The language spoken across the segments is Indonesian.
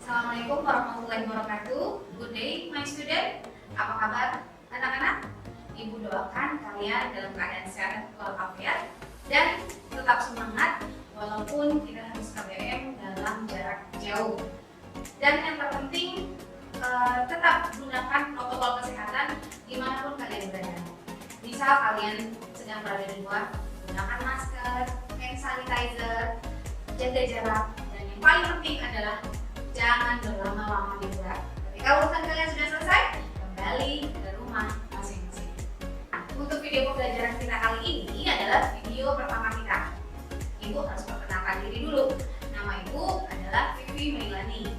Assalamualaikum warahmatullahi wabarakatuh. Good day, my student. Apa kabar anak-anak? Ibu doakan kalian dalam keadaan sehat walafiat dan tetap semangat walaupun kita harus KBM dalam jarak jauh. Dan yang terpenting tetap gunakan protokol kesehatan dimanapun kalian berada. Misal kalian sedang berada di luar, gunakan masker, hand sanitizer, jaga jarak, dan yang paling penting adalah jangan berlama-lama di luar. Ketika urusan kalian sudah selesai, kembali ke rumah masing-masing. Untuk video pembelajaran kita kali ini adalah video pertama kita. Ibu harus perkenalkan diri dulu. Nama Ibu adalah Vivi Mailani.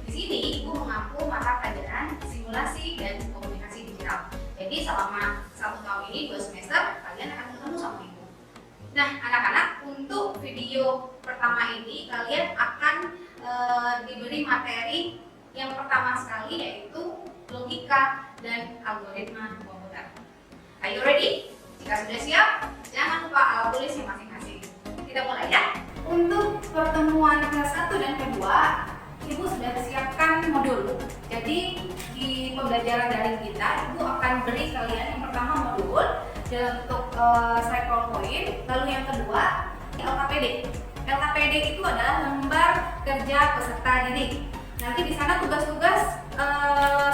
Di sini Ibu mengampu mata pelajaran simulasi dan komunikasi digital. Jadi selama 1 tahun ini 2 semester kalian akan ketemu sama Ibu. Nah, anak-anak, untuk video pertama ini kalian akan diberi materi yang pertama sekali, yaitu logika dan algoritma komputer. Are you ready? Jika sudah siap, jangan lupa alat tulisnya masing-masing. Kita mulai ya. Untuk pertemuan kelas 1 dan kedua, Ibu sudah siapkan modul. Jadi di pembelajaran daring kita, Ibu akan beri kalian yang pertama modul dalam bentuk cycle point, lalu yang kedua LKPD. LKPD itu adalah lembar kerja peserta didik. Nanti di sana tugas-tugas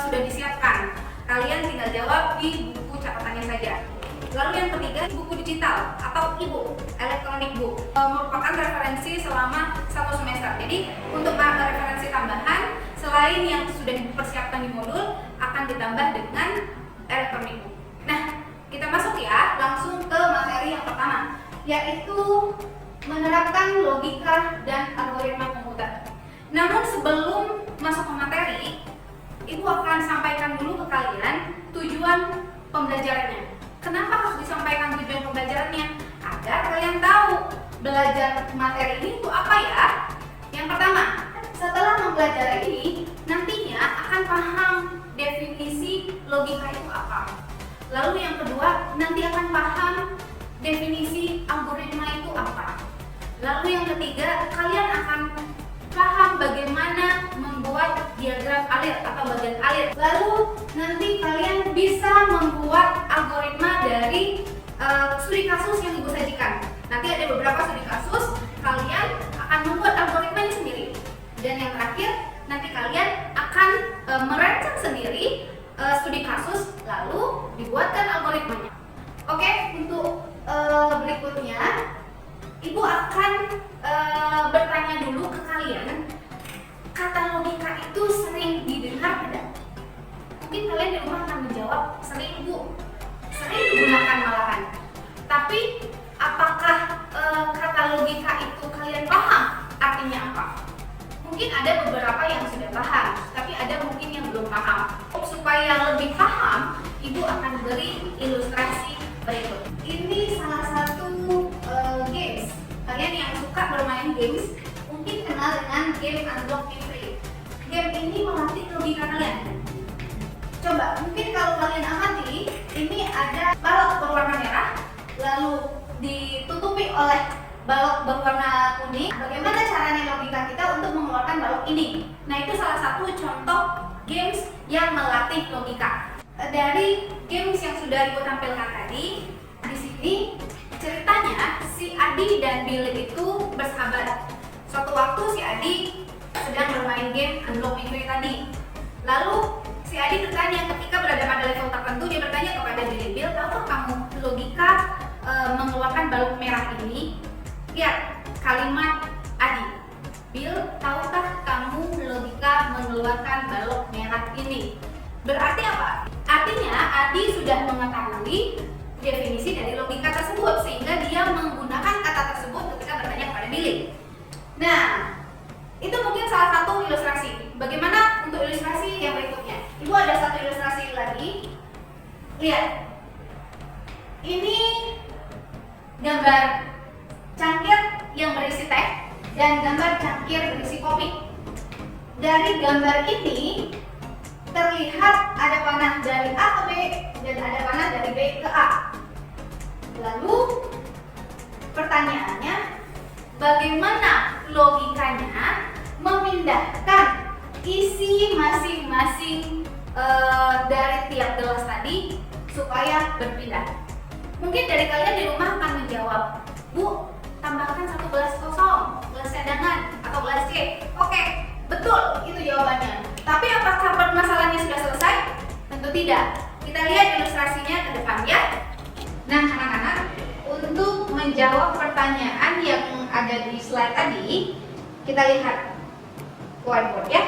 sudah disiapkan. Kalian tinggal jawab di buku catatannya saja. Lalu yang ketiga, buku digital atau e-book, electronic book, merupakan referensi selama 1 semester. Jadi untuk referensi tambahan, selain yang sudah dipersiapkan di modul, akan ditambah dengan electronic book. Nah, kita masuk ya langsung ke materi yang pertama, yaitu menerapkan logika dan algoritma komputer. Namun sebelum masuk ke materi, Ibu akan sampaikan dulu ke kalian tujuan pembelajarannya. Kenapa harus disampaikan tujuan pembelajarannya? Agar kalian tahu belajar materi ini itu apa ya. Yang pertama, setelah mempelajari ini, nantinya akan paham definisi logika itu apa. Lalu yang kedua, nanti akan paham definisi algoritma itu apa. Lalu yang ketiga, kalian akan paham bagaimana membuat diagram alir atau bagian alir. Lalu nanti kalian bisa membuat algoritma dari studi kasus yang Ibu sajikan. Nanti ada beberapa studi kasus, kalian akan membuat algoritmanya sendiri. Dan yang terakhir, nanti kalian akan merancang sendiri studi kasus, lalu dibuatkan algoritmanya. Oke, untuk berikutnya Ibu akan bertanya dulu ke kalian, kata logika itu sering didengar tidak? Mungkin kalian di rumah akan menjawab, sering Bu, sering digunakan malahan. Tapi apakah kata logika itu kalian paham artinya apa? Mungkin ada beberapa yang sudah paham, tapi ada mungkin yang belum paham. Supaya lebih paham, Ibu akan beri ilustrasi berikut. Ini salah satu games. Kalian yang suka bermain games mungkin kenal dengan game Unlock Me Free. Game ini melatih logika kalian. Coba, mungkin kalau kalian amati, ini ada balok berwarna merah, lalu ditutupi oleh balok berwarna kuning. Bagaimana caranya logika kita untuk mengeluarkan balok ini? Nah, itu salah satu contoh games yang melatih logika. Dari games yang sudah Ibu tampilkan tadi, di sini ceritanya si Adi dan Billy itu bersahabat. Suatu waktu si Adi sedang bermain game Unlock Me Free tadi. Lalu si Adi bertanya, ketika berada pada level tertentu, dia bertanya kepada Billy, Bill, tahukah kamu logika mengeluarkan balok merah ini? Lihat kalimat Adi. Bill, tahukah kamu logika mengeluarkan balok merah ini? Berarti apa? Artinya Adi sudah mengetahui definisi dari logika tersebut, sehingga dia menggunakan kata tersebut ketika bertanya kepada Billy. Nah, itu mungkin salah satu ilustrasi. Bagaimana untuk ilustrasi yang berikutnya? Ibu ada satu ilustrasi lagi. Lihat, ini gambar cangkir yang berisi teh dan gambar cangkir berisi kopi. Dari gambar ini terlihat ada panah dari A ke B dan ada panah dari B ke A. Lalu pertanyaannya, bagaimana logikanya memindahkan isi masing-masing dari tiap gelas tadi supaya berpindah. Mungkin dari kalian di rumah akan menjawab, Bu, tambahkan 1 gelas kosong, gelas cadangan, atau gelas C. Oke, betul, itu jawabannya. Tapi apakah permasalahannya sudah selesai? Tentu tidak. Kita lihat ilustrasinya ke depan ya. Nah, anak-anak, untuk menjawab pertanyaan yang ada di slide tadi, kita lihat whiteboard ya.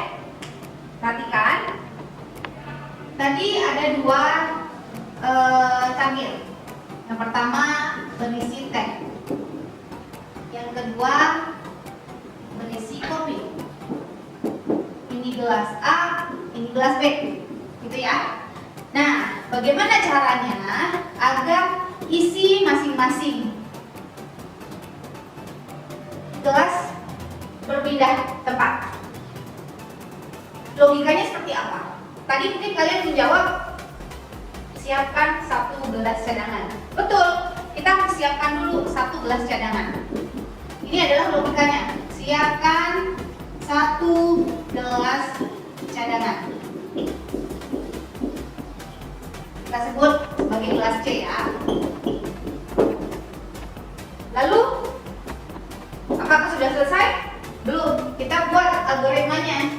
Perhatikan, tadi ada 2 cangkir. Yang pertama berisi teh, yang kedua berisi kopi. Ini gelas A, ini gelas B, gitu ya. Nah, bagaimana caranya agar isi masing-masing gelas berpindah tempat? Logikanya seperti apa? Tadi mungkin kalian menjawab, siapkan 1 gelas cadangan. Betul, kita harus siapkan dulu 1 gelas cadangan. Ini adalah logikanya. Siapkan 1 gelas cadangan. Kita sebut sebagai gelas C ya. Lalu, apakah sudah selesai? Belum. Kita buat algoritmanya.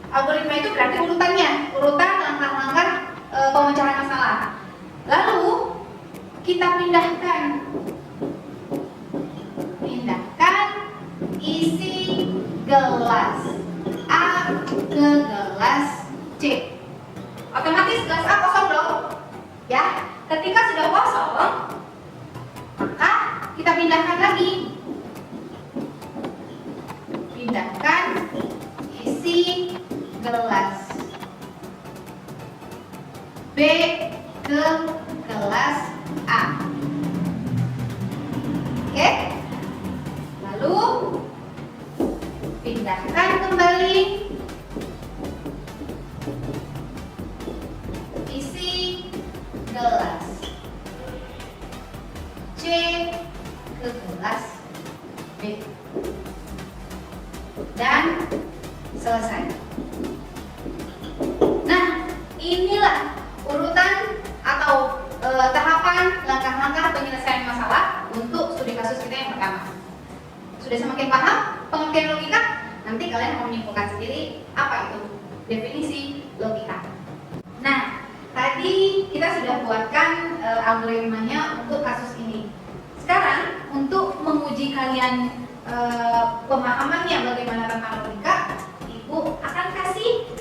Algoritma itu berarti urutan langkah-langkah pemecahan masalah. Lalu kita pindahkan isi gelas A ke gelas C. Otomatis gelas A kosong dong, ya. Ketika sudah kosong, maka kita pindahkan lagi. Pindahkan isi gelas B ke gelas A. Oke? Lalu pindahkan kembali isi gelas C ke gelas B. Dan selesai. Nah, inilah urutan atau tahapan langkah-langkah penyelesaian masalah untuk studi kasus kita yang pertama. Sudah semakin paham pengertian logika? Nanti kalian akan menyimpulkan sendiri apa itu definisi logika. Nah, tadi kita sudah buatkan algoritmanya untuk kasus ini. Sekarang untuk menguji kalian pemahamannya bagaimana tentang logika, Ibu akan kasih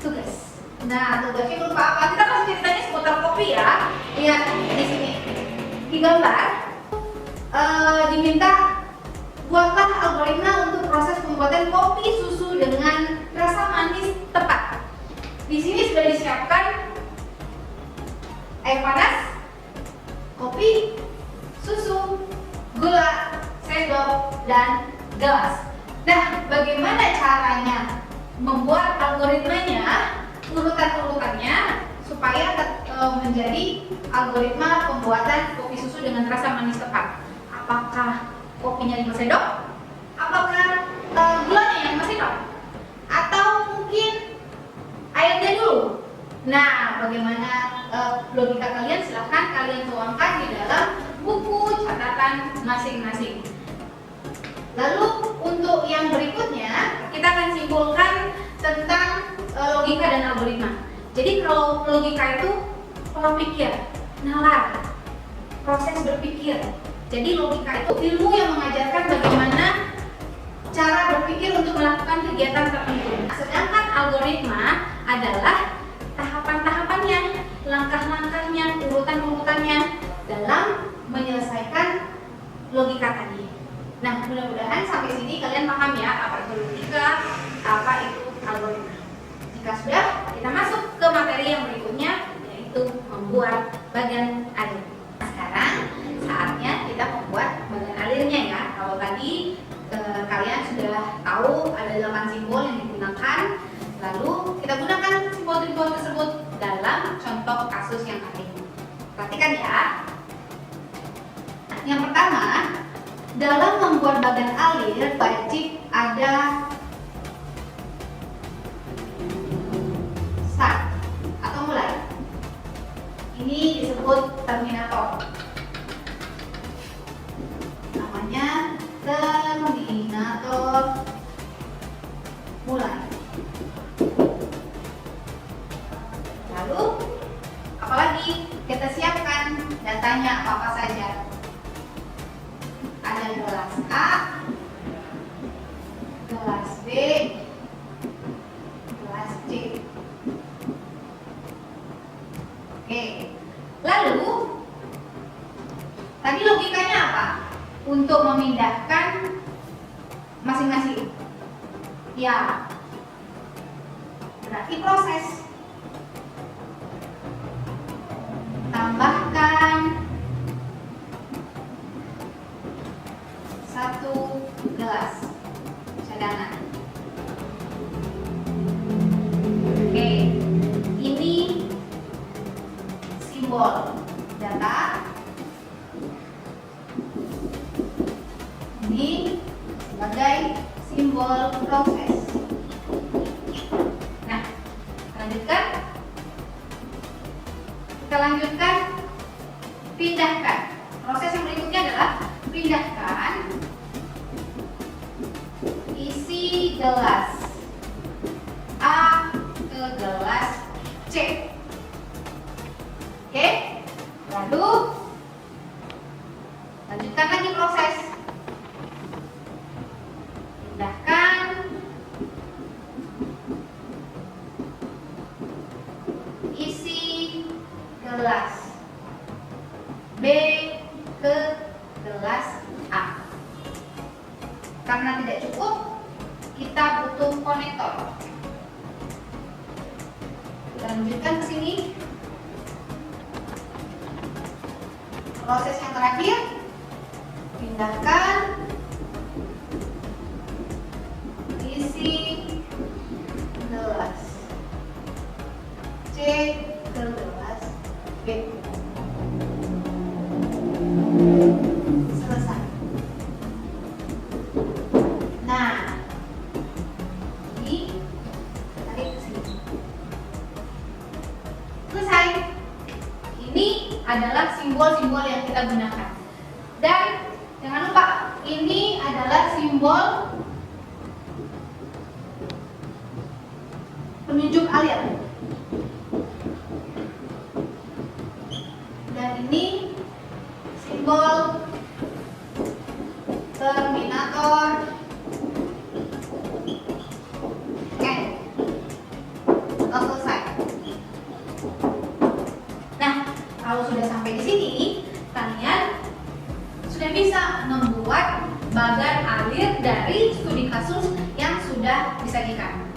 tugas. Nah, tugasnya berupa apa? Kita kasih ceritanya seputar kopi ya. Lihat di sini. Di gambar diminta buatlah algoritma untuk proses pembuatan kopi susu dengan rasa manis tepat. Di sini sudah disiapkan air panas, kopi, susu, gula, sendok, dan gelas. Nah, bagaimana caranya membuat algoritmanya, urutan-urutannya supaya menjadi algoritma pembuatan kopi susu dengan rasa manis tepat? Apakah kopinya 5 sendok? Apakah gulanya yang 5 sendok? Atau mungkin airnya dulu? Nah, bagaimana logika kalian? Silahkan kalian tuangkan di dalam buku catatan masing-masing. Lalu untuk yang berikutnya kita akan simpulkan tentang logika dan algoritma. Jadi kalau logika itu pola pikir, nalar, proses berpikir. Jadi logika itu ilmu yang mengajarkan bagaimana cara berpikir untuk melakukan kegiatan tertentu. Sedangkan algoritma adalah tahapan-tahapannya, langkah-langkahnya, urutan-urutannya dalam menyelesaikan logika tadi. Nah, mudah-mudahan sampai sini kalian paham ya apa itu logika, apa itu algoritma. Jika sudah, kita masuk ke materi yang berikutnya, yaitu membuat bagan alir. Nah, sekarang saatnya kita membuat bagan alirnya ya. Kalau tadi kalian sudah tahu ada 8 simbol yang digunakan, lalu kita gunakan simbol-simbol tersebut dalam contoh kasus yang ada. Perhatikan ya. Yang pertama, dalam membuat bagan alir wajib ada Ini disebut terminator. Namanya terminator mulai. Lalu apalagi kita siapkan datanya apa saja. Ada gelas A, gelas B, gelas C. Oke. Lalu tadi logikanya apa? Untuk memindahkan masing-masing. Ya. Berarti proses. Tambahkan 1 gelas cadangan. Oke, ini simbol data. Ini sebagai simbol proses. Nah, lanjutkan. Kita lanjutkan, pindahkan. Proses yang berikutnya adalah pindahkan isi gelas A ke gelas C. Oke, lalu lanjutkan lagi proses. Pindahkan isi gelas B ke gelas A. Karena tidak cukup, kita butuh konektor. Kita lanjutkan ke sini. Proses yang terakhir, pindahkan isi gelas C ke gelas B. Selesai. Nah, ini tarik ke sini. Selesai. Ini adalah simbol-simbol yang kita gunakan. Dan jangan lupa, ini adalah simbol penunjuk alir. Dan ini simbol terminator N. Atau selesai. Nah, kalau sudah sampai di sini, kalian sudah bisa membuat bagan alir dari studi kasus yang sudah disajikan.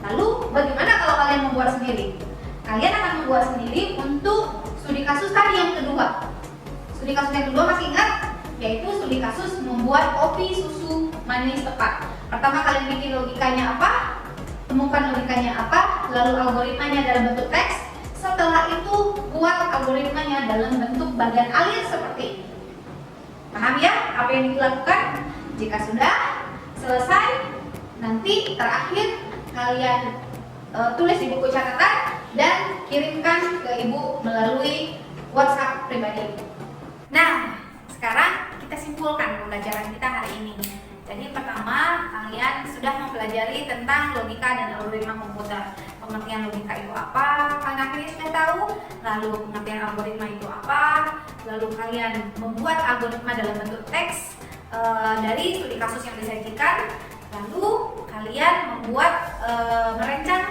Lalu, bagaimana kalau kalian membuat sendiri? Kalian akan membuat sendiri untuk studi kasus tadi yang kedua. Studi kasus yang kedua masih ingat? Yaitu studi kasus membuat kopi susu manis tepat. Pertama kalian bikin logikanya apa? Temukan logikanya apa? Lalu algoritmanya dalam bentuk teks. Setelah itu buat algoritmanya dalam bentuk bagan alir seperti ini. Paham ya apa yang dilakukan? Jika sudah selesai, nanti terakhir kalian tulis di buku catatan dan kirimkan ke ibu melalui WhatsApp pribadi. Nah, sekarang kita simpulkan pembelajaran kita hari ini. Jadi pertama, kalian sudah mempelajari tentang logika dan algoritma komputer. Pengertian logika itu apa? Kalian akhirnya sudah tahu. Lalu pengertian algoritma itu apa? Lalu kalian membuat algoritma dalam bentuk teks dari studi kasus yang disajikan. Lalu kalian membuat merancang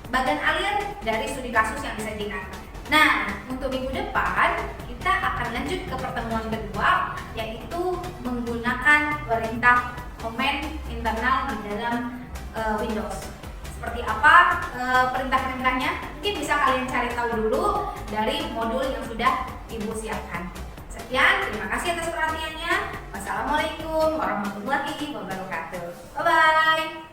bagan alir dari studi kasus yang disajikan. Nah, untuk minggu depan kita akan lanjut ke pertemuan kedua, yaitu menggunakan perintah command internal di dalam Windows. Seperti apa perintah-perintahnya? Mungkin bisa kalian cari tahu dulu dari modul yang sudah Ibu siapkan. Sekian, terima kasih atas perhatiannya. Wassalamualaikum warahmatullahi wabarakatuh. Bye-bye.